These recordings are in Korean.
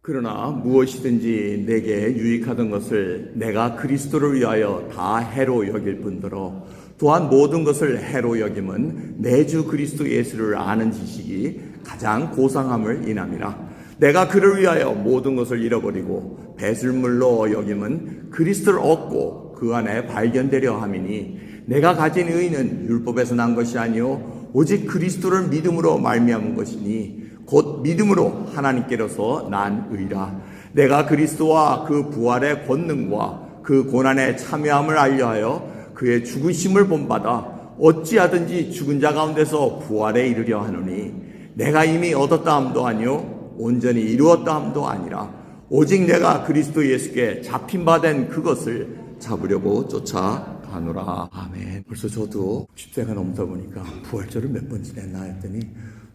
그러나 무엇이든지 내게 유익하던 것을 내가 그리스도를 위하여 다 해로 여길 뿐더러 또한 모든 것을 해로 여김은 내 주 그리스도 예수를 아는 지식이 가장 고상함을 인함이라. 내가 그를 위하여 모든 것을 잃어버리고 배설물로 여김은 그리스도를 얻고 그 안에 발견되려 함이니 내가 가진 의는 율법에서 난 것이 아니요 오직 그리스도를 믿음으로 말미암은 것이니 곧 믿음으로 하나님께로서 난 의라. 내가 그리스도와 그 부활의 권능과 그 고난에 참여함을 알려하여 그의 죽으심을 본받아 어찌하든지 죽은 자 가운데서 부활에 이르려 하노니 내가 이미 얻었다 함도 아니요 온전히 이루었다 함도 아니라 오직 내가 그리스도 예수께 잡힌 바 된 그것을 잡으려고 쫓아가노라. 아멘. 벌써 저도 60세가 넘다 보니까 부활절을 몇 번 지냈나 했더니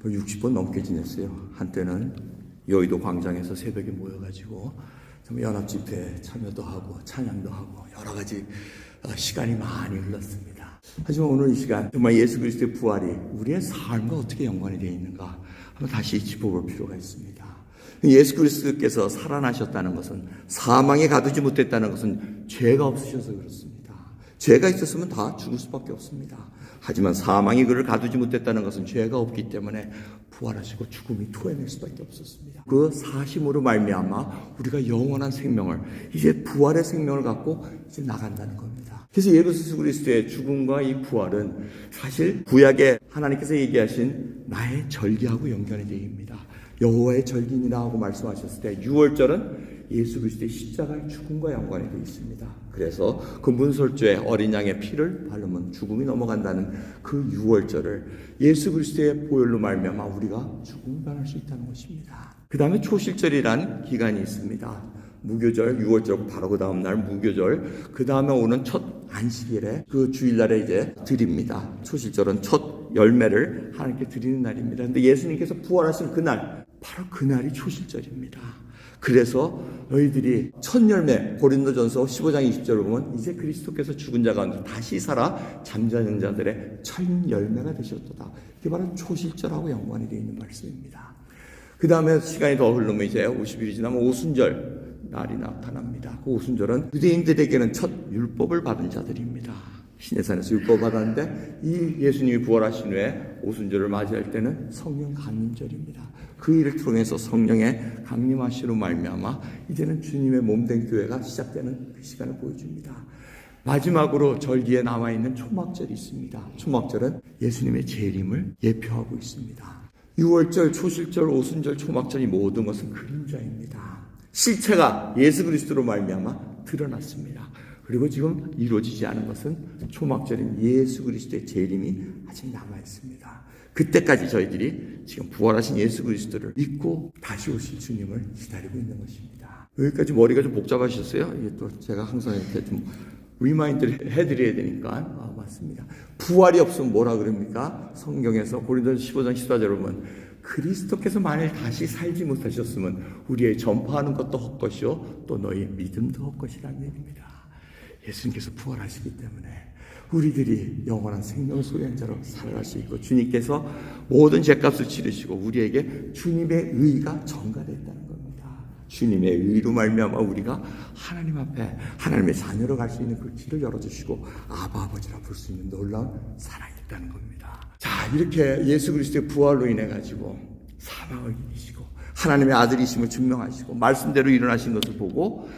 60번 넘게 지냈어요. 한때는 여의도 광장에서 새벽에 모여가지고 연합 집회에 참여도 하고 찬양도 하고 여러 가지 시간이 많이 흘렀습니다. 하지만 오늘 이 시간 정말 예수 그리스도의 부활이 우리의 삶과 어떻게 연관이 되어 있는가 한번 다시 짚어볼 필요가 있습니다. 예수 그리스도께서 살아나셨다는 것은, 사망에 가두지 못했다는 것은 죄가 없으셔서 그렇습니다. 죄가 있었으면 다 죽을 수밖에 없습니다. 하지만 사망이 그를 가두지 못했다는 것은 죄가 없기 때문에 부활하시고 죽음이 토해낼 수밖에 없었습니다. 그 사심으로 말미암아 우리가 영원한 생명을, 이제 부활의 생명을 갖고 이제 나간다는 겁니다. 그래서 예수 그리스도의 죽음과 이 부활은 사실 구약에 하나님께서 얘기하신 나의 절기하고 연관이 되어 있습니다. 여호와의 절기니라 하고 말씀하셨을 때 6월절은 예수 그리스도의 십자가의 죽음과 연관이 되어 있습니다. 그래서 그 문설주에 어린 양의 피를 바르면 죽음이 넘어간다는 그 6월절을 예수 그리스도의 보혈로 말미암아 우리가 죽음을 변할 수 있다는 것입니다. 그 다음에 초실절이라는 기간이 있습니다. 무교절, 6월절 바로 그 다음 날 무교절, 그 다음에 오는 첫 안식일에 그 주일날에 이제 드립니다. 초실절은 첫 열매를 하나님께 드리는 날입니다. 근데 예수님께서 부활하신 그날, 바로 그날이 초실절입니다. 그래서 너희들이 첫 열매, 고린도전서 15장 20절을 보면 이제 그리스도께서 죽은 자 가운데 다시 살아 잠자는 자들의 첫 열매가 되셨도다. 이게 바로 초실절하고 연관이 되어 있는 말씀입니다. 그 다음에 시간이 더 흐르면 이제 50일이 지나면 오순절 날이 나타납니다. 그 오순절은 유대인들에게는 첫 율법을 받은 자들입니다. 시내산에서 율법을 받았는데 이 예수님이 부활하신 후에 오순절을 맞이할 때는 성령 강림절입니다. 그 일을 통해서 성령의 강림하시로 말미암아 이제는 주님의 몸된 교회가 시작되는 그 시간을 보여줍니다. 마지막으로 절기에 남아있는 초막절이 있습니다. 초막절은 예수님의 재림을 예표하고 있습니다. 6월절, 초실절, 오순절, 초막절이 모든 것은 그림자입니다. 실체가 예수 그리스도로 말미암아 드러났습니다. 그리고 지금 이루어지지 않은 것은 초막절인 예수 그리스도의 재림이 아직 남아있습니다. 그때까지 저희들이 지금 부활하신 예수 그리스도를 믿고 다시 오실 주님을 기다리고 있는 것입니다. 여기까지 머리가 좀 복잡하셨어요? 이게 또 제가 항상 이렇게 좀 리마인드를 해드려야 되니까. 맞습니다. 부활이 없으면 뭐라 그럽니까? 성경에서 고린도서 15장 14절을 보면 그리스도께서 만일 다시 살지 못하셨으면 우리의 전파하는 것도 헛것이요 또 너희 믿음도 헛것이라는 얘기입니다. 예수님께서 부활하시기 때문에 우리들이 영원한 생명을 소유한 자로 살아갈 수 있고 주님께서 모든 죄값을 치르시고 우리에게 주님의 의가 전가됐다는 겁니다. 주님의 의로 말미암아 우리가 하나님 앞에 하나님의 자녀로 갈 수 있는 그 길을 열어주시고 아바 아버지라 부를 수 있는 놀라운 사랑이 있다는 겁니다. 자, 이렇게 예수 그리스도의 부활로 인해 가지고 사망을 이기시고 하나님의 아들이심을 증명하시고 말씀대로 일어나신 것을 보고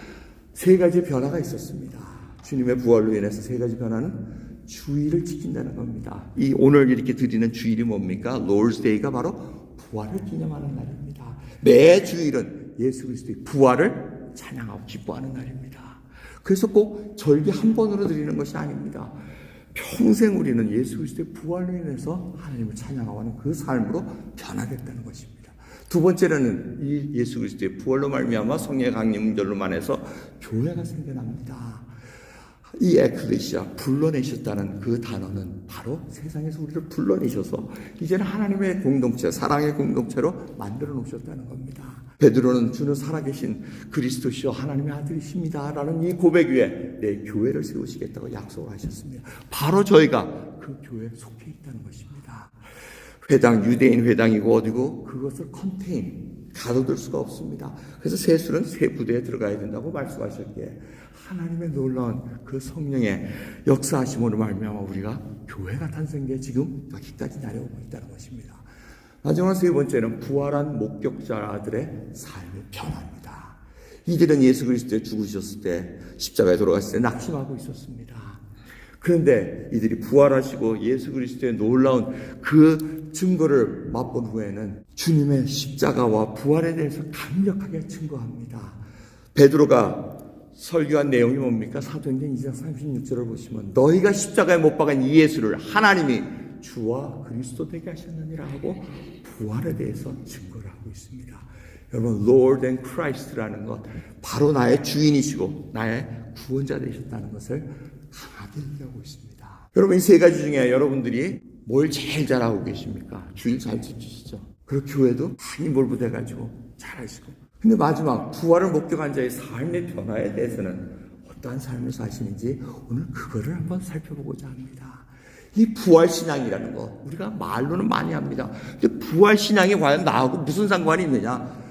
세 가지 변화가 있었습니다. 주님의 부활로 인해서 세 가지 변화는 주일을 지킨다는 겁니다. 이 오늘 이렇게 드리는 주일이 뭡니까? Lord's Day가 바로 부활을 기념하는 날입니다. 매 주일은 예수 그리스도의 부활을 찬양하고 기뻐하는 날입니다. 그래서 꼭 절기 한 번으로 드리는 것이 아닙니다. 평생 우리는 예수 그리스도의 부활로 인해서 하나님을 찬양하고 하는 그 삶으로 변화됐다는 것입니다. 두 번째로는 이 예수 그리스도의 부활로 말미암아 성령의 강림절로만 해서 교회가 생겨납니다. 이 에클레시아, 불러내셨다는 그 단어는 바로 세상에서 우리를 불러내셔서 이제는 하나님의 공동체, 사랑의 공동체로 만들어 놓으셨다는 겁니다. 베드로는 주는 살아계신 그리스도시여 하나님의 아들이십니다 라는 이 고백 위에 내 교회를 세우시겠다고 약속을 하셨습니다. 바로 저희가 그 교회에 속해 있다는 것입니다. 회당, 유대인 회당이고 어디고 그것을 가둬둘 수가 없습니다. 그래서 세술은 세 부대에 들어가야 된다고 말씀하셨기에 하나님의 놀라운 그 성령의 역사하심으로 말미암아 우리가 교회가 탄생돼 지금 여기까지 내려오고 있다는 것입니다. 마지막 세 번째는 부활한 목격자들의 삶의 변화입니다. 이들은 예수 그리스도에 죽으셨을 때 십자가에 돌아갔을 때 낙심하고 있었습니다. 그런데 이들이 부활하시고 예수 그리스도의 놀라운 그 증거를 맛본 후에는 주님의 십자가와 부활에 대해서 강력하게 증거합니다. 베드로가 설교한 내용이 뭡니까? 사도행전 2장 36절을 보시면 너희가 십자가에 못 박은 이 예수를 하나님이 주와 그리스도 되게 하셨느니라 하고 부활에 대해서 증거를 하고 있습니다. 여러분, Lord and Christ라는 것, 바로 나의 주인이시고 나의 구원자 되셨다는 것을 강하게 얘기하고 있습니다. 여러분, 이 세 가지 중에 여러분들이 뭘 제일 잘하고 계십니까? 주일 잘 지키시죠? 그리고 교회도 많이 몰부돼가지고 잘하시고. 근데 마지막 부활을 목격한 자의 삶의 변화에 대해서는 어떠한 삶을 사시는지 오늘 그거를 한번 살펴보고자 합니다. 이 부활신앙이라는 것, 우리가 말로는 많이 합니다. 근데 부활신앙이 과연 나하고 무슨 상관이 있느냐?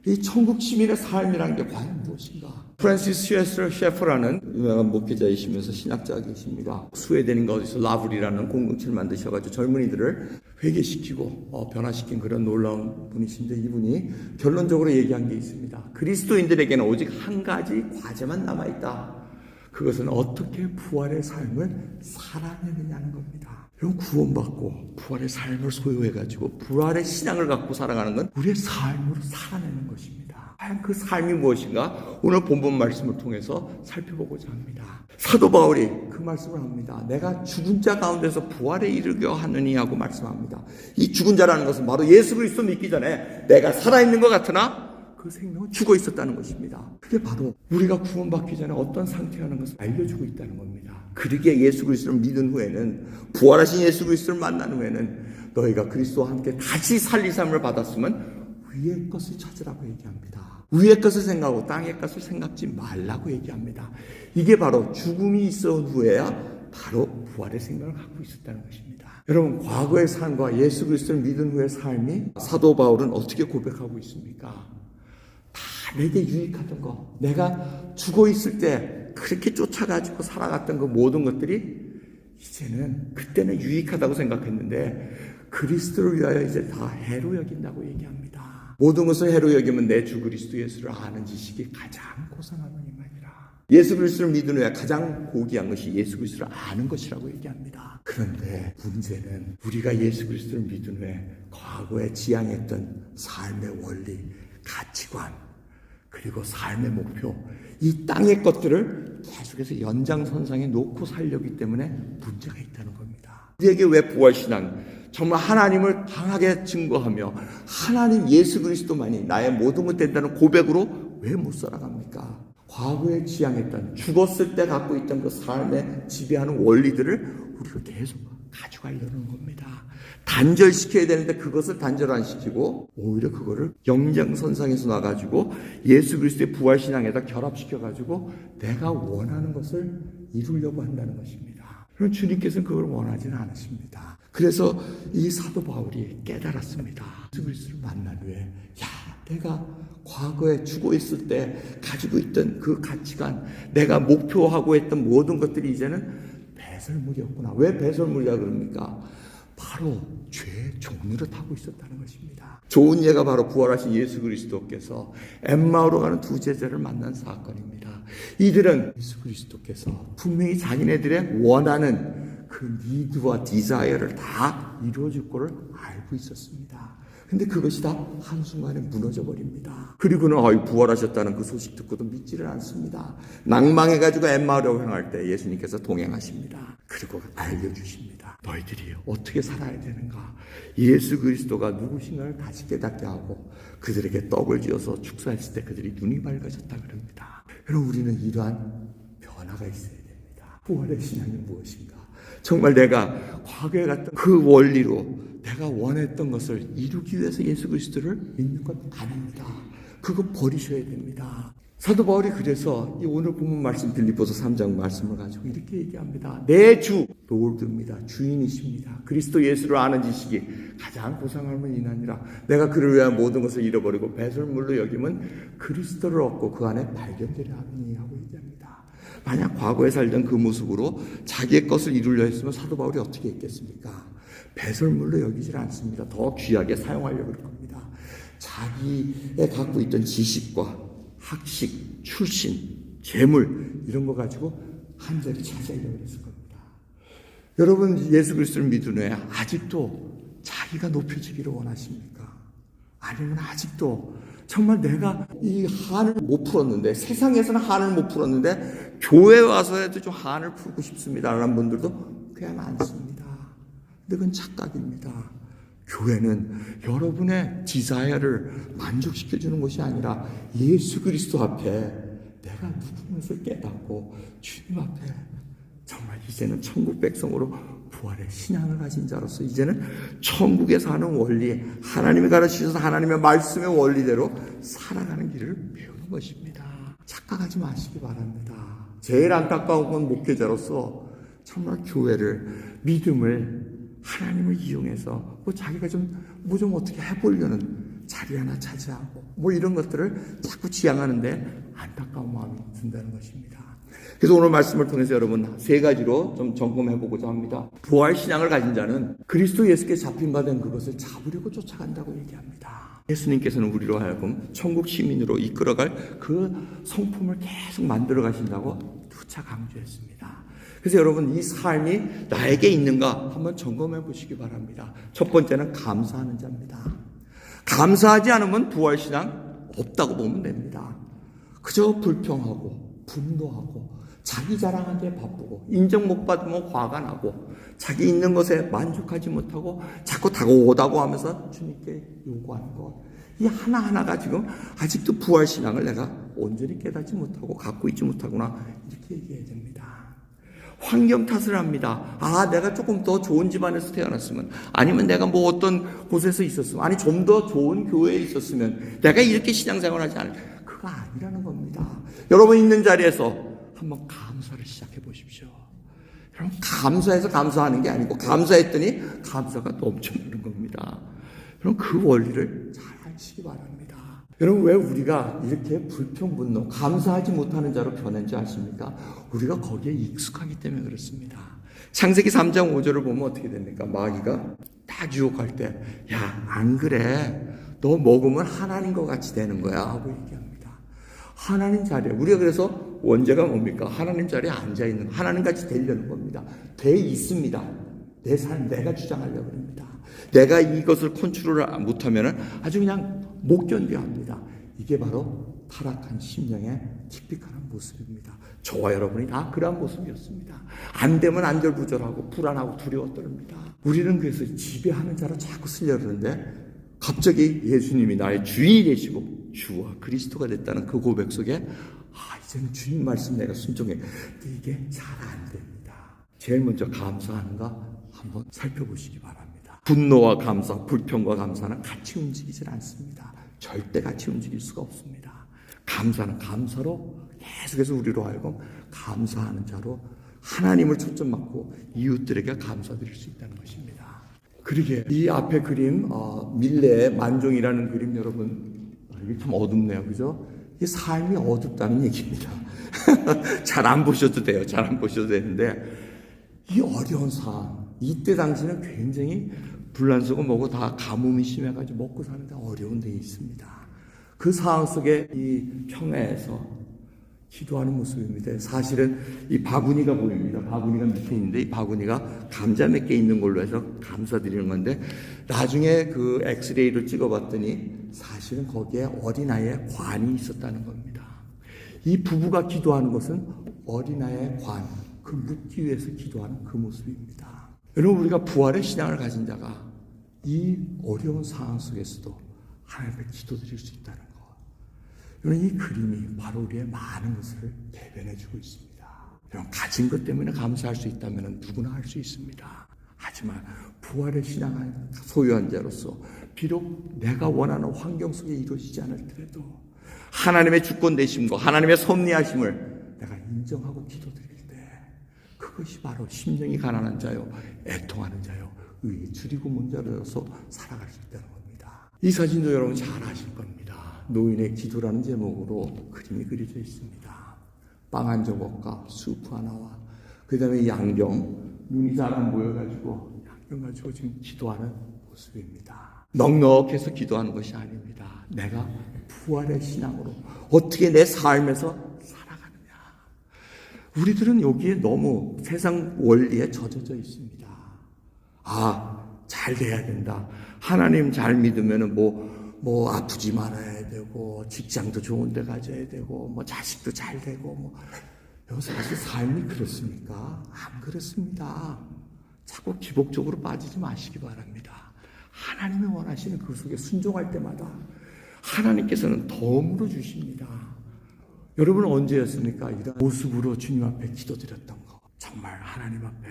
이 천국 시민의 삶이라는 게 과연 무엇인가? 프란시스 셰퍼라는 유명한 목회자이시면서 신학자가 계십니다. 스웨덴인가 어디서 라블이라는 공동체를 만드셔가지고 젊은이들을 회개시키고 변화시킨 그런 놀라운 분이신데 이분이 결론적으로 얘기한 게 있습니다. 그리스도인들에게는 오직 한 가지 과제만 남아있다. 그것은 어떻게 부활의 삶을 살아내느냐는 겁니다. 여러분, 구원받고 부활의 삶을 소유해가지고 부활의 신앙을 갖고 살아가는 건 우리의 삶으로 살아내는 것입니다. 과연 그 삶이 무엇인가? 오늘 본문 말씀을 통해서 살펴보고자 합니다. 사도 바울이 그 말씀을 합니다. 내가 죽은 자 가운데서 부활에 이르게 하느니 하고 말씀합니다. 이 죽은 자라는 것은 바로 예수 그리스도 믿기 전에 내가 살아있는 것 같으나 그 생명은 죽어 있었다는 것입니다. 그게 바로 우리가 구원받기 전에 어떤 상태라는 것을 알려주고 있다는 겁니다. 그러기에 예수 그리스도를 믿은 후에는, 부활하신 예수 그리스도를 만난 후에는 너희가 그리스도와 함께 다시 살리심을 받았으면 위의 것을 찾으라고 얘기합니다. 위의 것을 생각하고 땅의 것을 생각지 말라고 얘기합니다. 이게 바로 죽음이 있은 후에야 바로 부활의 생명을 갖고 있었다는 것입니다. 여러분, 과거의 삶과 예수 그리스도를 믿은 후의 삶이 사도 바울은 어떻게 고백하고 있습니까? 내게 유익하던 거, 내가 죽어 있을 때 그렇게 쫓아가지고 살아갔던 그 모든 것들이 이제는 그때는 유익하다고 생각했는데 그리스도를 위하여 이제 다 해로 여긴다고 얘기합니다. 모든 것을 해로 여기면 내 주 그리스도 예수를 아는 지식이 가장 고상하노니만이라. 예수 그리스도를 믿은 후에 가장 고귀한 것이 예수 그리스도를 아는 것이라고 얘기합니다. 그런데 문제는 우리가 예수 그리스도를 믿은 후에 과거에 지향했던 삶의 원리, 가치관, 그리고 삶의 목표, 이 땅의 것들을 계속해서 연장선상에 놓고 살려기 때문에 문제가 있다는 겁니다. 우리에게 왜 부활신앙, 정말 하나님을 강하게 증거하며 하나님 예수 그리스도만이 나의 모든 것 된다는 고백으로 왜 못 살아갑니까? 과거에 지향했던, 죽었을 때 갖고 있던 그 삶에 지배하는 원리들을 우리가 계속 가져가려는 겁니다. 단절시켜야 되는데 그것을 단절 안 시키고 오히려 그거를 연장선상에서 놔가지고 예수 그리스도의 부활신앙에다 결합시켜가지고 내가 원하는 것을 이루려고 한다는 것입니다. 그럼 주님께서는 그걸 원하지는 않으십니다. 그래서 이 사도 바울이 깨달았습니다. 예수 그리스도를 만난 후에 내가 과거에 죽어 있을 때 가지고 있던 그 가치관, 내가 목표하고 했던 모든 것들이 이제는 배설물이었구나. 왜 배설물이라 그럽니까? 바로 죄의 종로를 타고 있었다는 것입니다. 좋은 예가 바로 부활하신 예수 그리스도께서 엠마오로 가는 두 제자를 만난 사건입니다. 이들은 예수 그리스도께서 분명히 자기네들의 원하는 그 니드와 디자이어를 다 이루어줄 거를 알고 있었습니다. 근데 그것이 다 한순간에 무너져 버립니다. 그리고는 부활하셨다는 그 소식 듣고도 믿지를 않습니다. 낭망해가지고 엠마오로 향할 때 예수님께서 동행하십니다. 그리고 알려주십니다. 너희들이 어떻게 살아야 되는가? 예수 그리스도가 누구신가를 다시 깨닫게 하고 그들에게 떡을 지어서 축사했을 때 그들이 눈이 밝아졌다 그럽니다. 여러분, 우리는 이러한 변화가 있어야 됩니다. 부활의 신앙이 무엇인가? 정말 내가 과거에 갔던 그 원리로 내가 원했던 것을 이루기 위해서 예수 그리스도를 믿는 것 아닙니다. 그거 버리셔야 됩니다. 사도 바울이 그래서 이 오늘 본문 말씀 빌립보서 3장 말씀을 가지고 이렇게 얘기합니다. 내 주 롤드입니다. 주인이십니다. 그리스도 예수를 아는 지식이 가장 고상함을 인하니라. 내가 그를 위한 모든 것을 잃어버리고 배설물로 여김은 그리스도를 얻고 그 안에 발견되려 하니 하고 얘기합니다. 만약 과거에 살던 그 모습으로 자기의 것을 이루려 했으면 사도 바울이 어떻게 했겠습니까? 배설물로 여기질 않습니다. 더 귀하게 사용하려고 할 겁니다. 자기의 갖고 있던 지식과 학식, 출신, 재물 이런 거 가지고 한 자리 차지하려고 했을 겁니다. 여러분 예수 그리스도를 믿은 후에 아직도 자기가 높여지기를 원하십니까? 아니면 아직도 정말 내가 이 한을 못 풀었는데 세상에서는 한을 못 풀었는데 교회 와서라도 좀 한을 풀고 싶습니다 라는 분들도 꽤 많습니다. 근데 그건 착각입니다. 교회는 여러분의 디자이어를 만족시켜주는 것이 아니라 예수 그리스도 앞에 내가 누구인 것을 깨닫고 주님 앞에 정말 이제는 천국 백성으로 부활의 신앙을 가진 자로서 이제는 천국에 사는 원리, 하나님이 가르치셔서 하나님의 말씀의 원리대로 살아가는 길을 배우는 것입니다. 착각하지 마시기 바랍니다. 제일 안타까운 건 목회자로서 정말 교회를, 믿음을, 하나님을 이용해서 자기가 좀 어떻게 해보려는 자리 하나 차지하고 이런 것들을 자꾸 지향하는데 안타까운 마음이 든다는 것입니다. 그래서 오늘 말씀을 통해서 여러분 세 가지로 좀 점검해보고자 합니다. 부활신앙을 가진 자는 그리스도 예수께 잡힌 바 된 그것을 잡으려고 쫓아간다고 얘기합니다. 예수님께서는 우리로 하여금 천국 시민으로 이끌어갈 그 성품을 계속 만들어 가신다고 누차 강조했습니다. 그래서 여러분 이 삶이 나에게 있는가 한번 점검해 보시기 바랍니다. 첫 번째는 감사하는 자입니다. 감사하지 않으면 부활신앙 없다고 보면 됩니다. 그저 불평하고 분노하고 자기 자랑하기에 바쁘고 인정 못 받으면 화가 나고 자기 있는 것에 만족하지 못하고 자꾸 다고다고 하면서 주님께 요구하는 것, 이 하나하나가 지금 아직도 부활신앙을 내가 온전히 깨닫지 못하고 갖고 있지 못하구나 이렇게 얘기해야 됩니다. 환경 탓을 합니다. 내가 조금 더 좋은 집안에서 태어났으면, 아니면 내가 어떤 곳에서 있었으면, 아니 좀 더 좋은 교회에 있었으면 내가 이렇게 신앙생활을 하지 않을, 그거 아니라는 겁니다. 여러분 있는 자리에서 한번 감사를 시작해 보십시오. 여러분 감사해서 감사하는 게 아니고 감사했더니 감사가 넘쳐나는 겁니다. 여러분 그 원리를 잘 아시기 바랍니다. 여러분 왜 우리가 이렇게 불평분노, 감사하지 못하는 자로 변한지 아십니까? 우리가 거기에 익숙하기 때문에 그렇습니다. 창세기 3장 5절을 보면 어떻게 됩니까? 마귀가 딱 유혹할 때, 야, 안 그래. 너 먹으면 하나님과 같이 되는 거야 하고 얘기합니다. 하나님 자리에, 우리가 그래서 원죄가 뭡니까? 하나님 자리에 앉아있는, 하나님같이 되려는 겁니다. 돼 있습니다. 내 삶 내가 주장하려고 합니다. 내가 이것을 컨트롤을 못하면 아주 그냥 못 견뎌야 합니다. 이게 바로 타락한 심령의 티피컬한 모습입니다. 저와 여러분이 다 그러한 모습이었습니다. 안 되면 안절부절하고 불안하고 두려워 떨립니다. 우리는 그래서 지배하는 자로 자꾸 쓰려고 하는데 갑자기 예수님이 나의 주인이 되시고 주와 그리스도가 됐다는 그 고백 속에 이제는 주님 말씀 내가 순종해. 근데 이게 잘 안 됩니다. 제일 먼저 감사하는가 한번 살펴보시기 바랍니다. 분노와 감사, 불평과 감사는 같이 움직이질 않습니다. 절대 같이 움직일 수가 없습니다. 감사는 감사로 계속해서 우리로 하여금 감사하는 자로 하나님을 초점 맞고 이웃들에게 감사드릴 수 있다는 것입니다. 그러게 이 앞에 그림 밀레의 만종이라는 그림 여러분 이게 참 어둡네요. 그죠? 이 삶이 어둡다는 얘기입니다. 잘 안 보셔도 돼요. 잘 안 보셔도 되는데 이 어려운 상황, 이때 당시는 굉장히 불란서고 뭐고 다 가뭄이 심해가지고 먹고 사는데 어려운 데 있습니다. 그 상황 속에 이 평야에서 기도하는 모습입니다. 사실은 이 바구니가 보입니다. 바구니가 밑에 있는데 이 바구니가 감자 몇 개 있는 걸로 해서 감사드리는 건데 나중에 그 엑스레이를 찍어봤더니 사실은 거기에 어린아이의 관이 있었다는 겁니다. 이 부부가 기도하는 것은 어린아이의 관, 그 묻기 위해서 기도하는 그 모습입니다. 여러분 우리가 부활의 신앙을 가진 자가 이 어려운 상황 속에서도 하나님께 기도드릴 수 있다는 것. 여러분 이 그림이 바로 우리의 많은 것을 대변해주고 있습니다. 여러분 가진 것 때문에 감사할 수 있다면 누구나 할 수 있습니다. 하지만 부활의 신앙을 소유한 자로서 비록 내가 원하는 환경 속에 이루어지지 않을지라도 하나님의 주권 되심과 하나님의 섭리하심을 내가 인정하고 기도드릴 때 그것이 바로 심령이 가난한 자요 애통하는 자요 의에 줄이고 문자로서 살아갈 수 있다는 겁니다. 이 사진도 여러분 잘 아실 겁니다. 노인의 기도라는 제목으로 그림이 그려져 있습니다. 빵 한 조각과 수프 하나와 그 다음에 양경, 눈이 잘 안 보여가지고 양경 가지고 지금 기도하는 모습입니다. 넉넉해서 기도하는 것이 아닙니다. 내가 부활의 신앙으로 어떻게 내 삶에서 살아가느냐. 우리들은 여기에 너무 세상 원리에 젖어져 있습니다. 잘 돼야 된다. 하나님 잘 믿으면은 뭐 아프지 말아야 되고 직장도 좋은 데 가져야 되고 뭐 자식도 잘 되고 여기서 사실 삶이 그렇습니까? 안 그렇습니다. 자꾸 기복적으로 빠지지 마시기 바랍니다. 하나님이 원하시는 그 속에 순종할 때마다 하나님께서는 덤으로 주십니다. 여러분은 언제였습니까? 이런 모습으로 주님 앞에 기도드렸던 거. 정말 하나님 앞에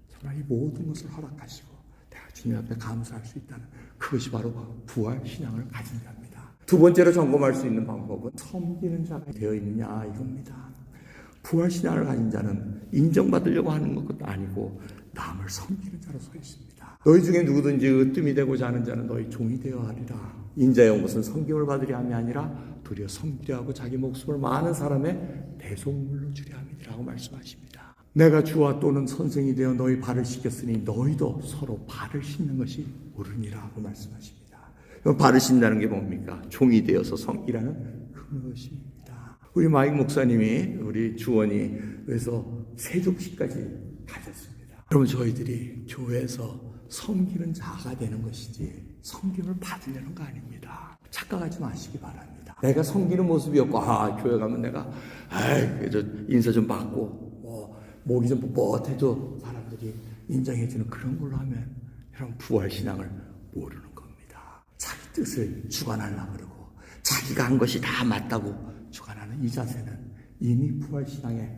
정말 이 모든 것을 허락하시고 내가 주님 앞에 감사할 수 있다는 그것이 바로 부활 신앙을 가진 자입니다. 두 번째로 점검할 수 있는 방법은 섬기는 자가 되어 있느냐 이겁니다. 부활 신앙을 가진 자는 인정받으려고 하는 것도 아니고 남을 섬기는 자로 서 있습니다. 너희 중에 누구든지 으뜸이 되고자 하는 자는 너희 종이 되어야 하리라. 인자의 온 것은 섬김을 받으려 함이 아니라 도리어 섬기려 하고 자기 목숨을 많은 사람의 대속물로 주려 함이라고 말씀하십니다. 내가 주와 또는 선생이 되어 너희 발을 씻겼으니 너희도 서로 발을 씻는 것이 옳으니라고 말씀하십니다. 발을 씻는다는 게 뭡니까? 종이 되어서 섬기라는 그것입니다. 우리 마익 목사님이 우리 주원이 그래서 세족식까지 가졌습니다. 그러면 저희들이 교회에서 섬기는 자가 되는 것이지 섬김을 받으려는 거 아닙니다. 착각하지 마시기 바랍니다. 내가 섬기는 모습이었고 교회 가면 내가 인사 좀 받고 목이 좀 뻣뻣해도 사람들이 인정해주는 그런 걸로 하면 여러분 부활신앙을 모르는 겁니다. 자기 뜻을 주관하려고 그러고 자기가 한 것이 다 맞다고 주관하는 이 자세는 이미 부활신앙의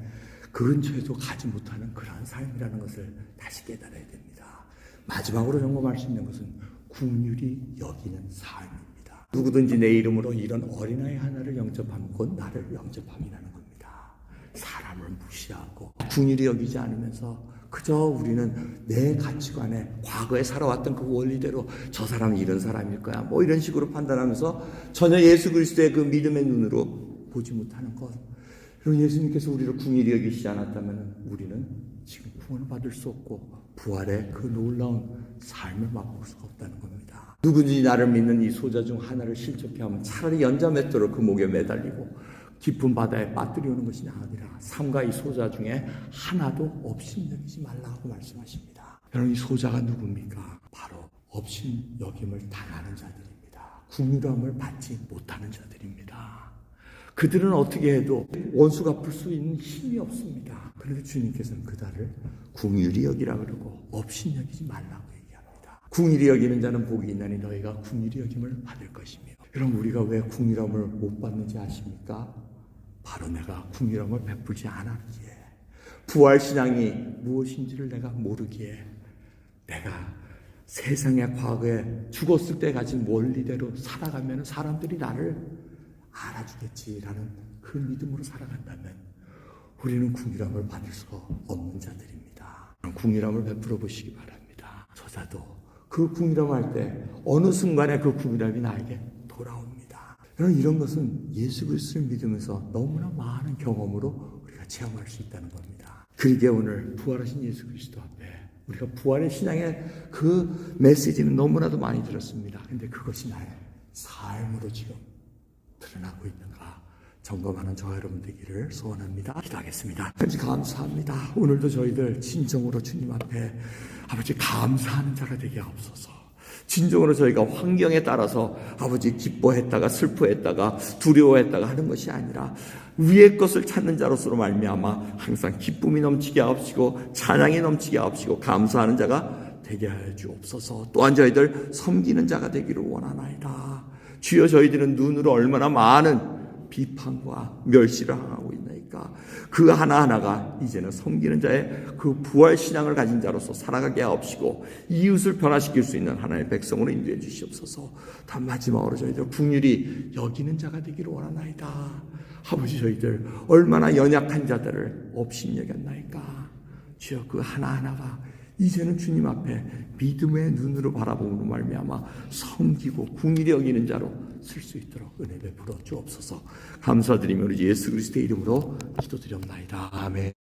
근처에도 가지 못하는 그러한 삶이라는 것을 다시 깨달아야 됩니다. 마지막으로 점검할 수 있는 것은 긍휼히 여기는 삶입니다. 누구든지 내 이름으로 이런 어린아이 하나를 영접하면 곧 나를 영접함이라는 겁니다. 사람을 무시하고 긍휼히 여기지 않으면서 그저 우리는 내 가치관에 과거에 살아왔던 그 원리대로 저 사람은 이런 사람일 거야 이런 식으로 판단하면서 전혀 예수 그리스도의 그 믿음의 눈으로 보지 못하는 것. 그럼 예수님께서 우리를 긍휼히 여기시지 않았다면 우리는 지금 구원을 받을 수 없고 부활의 그 놀라운 삶을 맛볼 수가 없다는 겁니다. 누구든지 나를 믿는 이 소자 중 하나를 실족해 하면 차라리 연자맷돌을 그 목에 매달리고 깊은 바다에 빠뜨리는 것이 나으리라. 삼가 이 소자 중에 하나도 업신여기지 말라고 말씀하십니다. 여러분 이 소자가 누굽니까? 바로 업신여김을 당하는 자들입니다. 긍휼함을 받지 못하는 자들입니다. 그들은 어떻게 해도 원수 갚을 수 있는 힘이 없습니다. 그런데 주님께서는 그들을 긍휼히 여기라 그러고 업신여기지 말라고 얘기합니다. 긍휼히 여기는 자는 복이 있나니 너희가 긍휼히 여김을 받을 것이며. 여러분 우리가 왜 긍휼함을 못 받는지 아십니까? 바로 내가 긍휼함을 베풀지 않았기에 부활신앙이 무엇인지를 내가 모르기에 내가 세상의 과거에 죽었을 때 가진 원리대로 살아가면 사람들이 나를 알아주겠지라는 그 믿음으로 살아간다면 우리는 긍휼함을 받을 수가 없는 자들입니다. 긍휼함을 베풀어 보시기 바랍니다. 저자도 그 긍휼함을 할 때 어느 순간에 그 긍휼함이 나에게 돌아옵니다. 여러분 이런 것은 예수 그리스도를 믿으면서 너무나 많은 경험으로 우리가 체험할 수 있다는 겁니다. 그러기에 오늘 부활하신 예수 그리스도 앞에 우리가 부활의 신앙의 그 메시지는 너무나도 많이 들었습니다. 근데 그것이 나의 삶으로 지금 드러나고 있는가 점검하는 저와 여러분 되기를 소원합니다. 기도하겠습니다. 아버지 감사합니다. 오늘도 저희들 진정으로 주님 앞에 아버지 감사하는 자가 되게 하옵소서. 진정으로 저희가 환경에 따라서 아버지 기뻐했다가 슬퍼했다가 두려워했다가 하는 것이 아니라 위의 것을 찾는 자로서 말미암아 항상 기쁨이 넘치게 하옵시고 찬양이 넘치게 하옵시고 감사하는 자가 되게 하여 주옵소서. 또한 저희들 섬기는 자가 되기를 원하나이다. 주여 저희들은 눈으로 얼마나 많은 비판과 멸시를 당하고 있나이까. 하옵나이까. 그 하나하나가 이제는 섬기는 자의 그 부활 신앙을 가진 자로서 살아가게 하옵시고 이웃을 변화시킬 수 있는 하나님의 백성으로 인도해 주시옵소서. 다 마지막으로 저희들 긍휼히 여기는 자가 되기를 원하나이다. 아버지, 저희들 얼마나 연약한 자들을 업신여겼나이까. 주여, 그 하나하나가 이제는 주님 앞에 믿음의 눈으로 바라보므로 말미암아 섬기고 긍휼히 여기는 자로 쓸 수 있도록 은혜 베풀어 주옵소서. 감사드리며 우리 예수 그리스도의 이름으로 기도드렸나이다. 아멘.